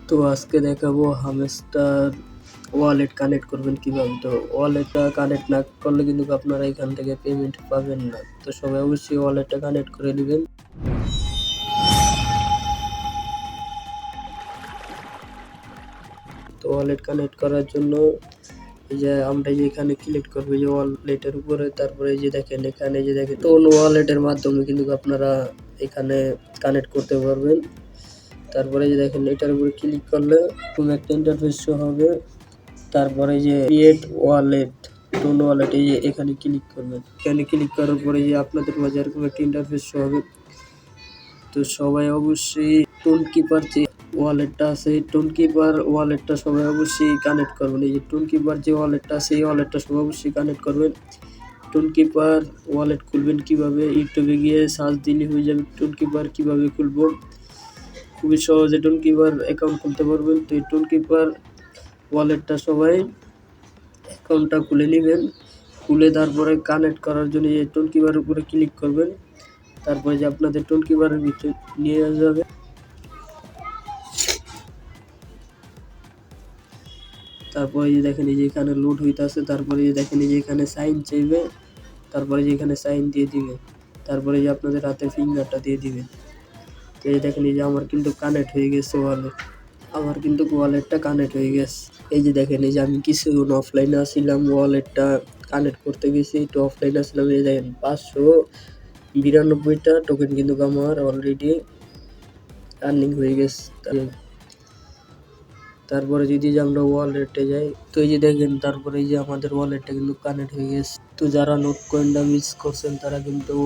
তো আজকে দেখাবো হামস্টার ওয়ালেট কানেক্ট করবেন কিভাবে। তো ওয়ালেটটা কানেক্ট না করলে কিন্তু আপনারা এখান থেকে পেমেন্ট পাবেন না। তো সবাই অবশ্যই ওয়ালেটটা কানেক্ট করে নেবেন। তো ওয়ালেট কানেক্ট করার জন্য এই যে আমরা এখানে ক্লিক করবো যে ওয়ালেটের উপরে, তারপরে এই যে দেখেন এখানে যে দেখেন টোন ওয়ালেটের মাধ্যমে কিন্তু আপনারা এখানে কানেক্ট করতে পারবেন। তারপরে যে দেখেন এটার উপরে ক্লিক করলে কোনো একটা ইন্টারফেস শো হবে। তারপরে যে ক্রিয়েট ওয়ালেট, টোন ওয়ালেট, এই যে এখানে ক্লিক করবেন। এখানে ক্লিক করার পরে যে আপনাদের মাঝে এরকম একটা ইন্টারফেস শো হবে। তো সবাই অবশ্যই টোন কিপার যে ওয়ালেটটা আছে, টোন কিপার ওয়ালেটটা সবাই অবশ্যই কানেক্ট করবেন। এই যে টোন কিপার যে ওয়ালেটটা আছে এই ওয়ালেটটা সবাই অবশ্যই কানেক্ট করবেন। টোন কিপার ওয়ালেট খুলবেন কিভাবে, ইউটিউবে গিয়ে সার্চ দিলে হয়ে যাবে টোন কিপার কিভাবে খুলবো। খুবই সহজে টোন কিপার অ্যাকাউন্ট খুলতে পারবেন। তো এই টোন কিপার ওয়ালেটটা সবাই অ্যাকাউন্টটা খুলে নেবেন। খুলে তারপরে কানেক্ট করার জন্য এই টোন কিপারের উপরে ক্লিক করবেন। তারপরে যে আপনাদের টোন কিপারের ভিতরে নিয়ে যাবে। তারপরে যে দেখেন এই যে এখানে লোড হইতাছে। তারপরে যে দেখেন এই যে এখানে সাইন চাইবে। তারপরে যে এখানে সাইন দিয়ে দিবে। তারপরে যে আপনাদের হাতে ফিঙ্গারটা দিয়ে দিবে। তো এই দেখেন এই যে আমার কিন্তু কানেক্ট হয়ে গেছে ওয়ালেট। আমার কিন্তু ওয়ালেটটা কানেক্ট হয়ে গেছে। এই যে দেখেন এই যে আমি কিছুক্ষণ অফলাইনে আসছিলাম, ওয়ালেটটা কানেক্ট করতে গেছি, একটু অফলাইনে আসলাম। এই দেখেন 592টা টোকেন কিন্তু আমার অলরেডি আর্নিং হয়ে গেছে। তারপরে যদি যে আমরা ওয়ালেটে যাই, তো এই যে দেখেন তারপরে এই যে আমাদের ওয়ালেটটা কিন্তু কানেক্ট হয়ে গেছে। তো যারা নোট কয়েনটা মিস করছেন তারা কিন্তু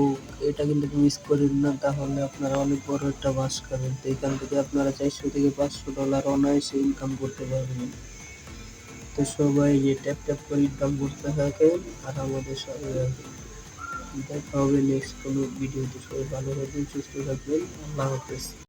এটা কিন্তু মিস করেন না, তাহলে আপনারা অনেক বড় একটা বাস খাবেন। তো এখান থেকে আপনারা $400 থেকে $500 অনায়াসে ইনকাম করতে পারবেন। তো সবাই যে ট্যাপ ট্যাপ করে ইনকাম করতে থাকেন আর আমাদের সাথে থাকেন। দেখা হবে নেক্সট কোনো ভিডিওতে। সবাই ভালো থাকবেন, সুস্থ থাকবেন। আল্লাহ হাফেজ।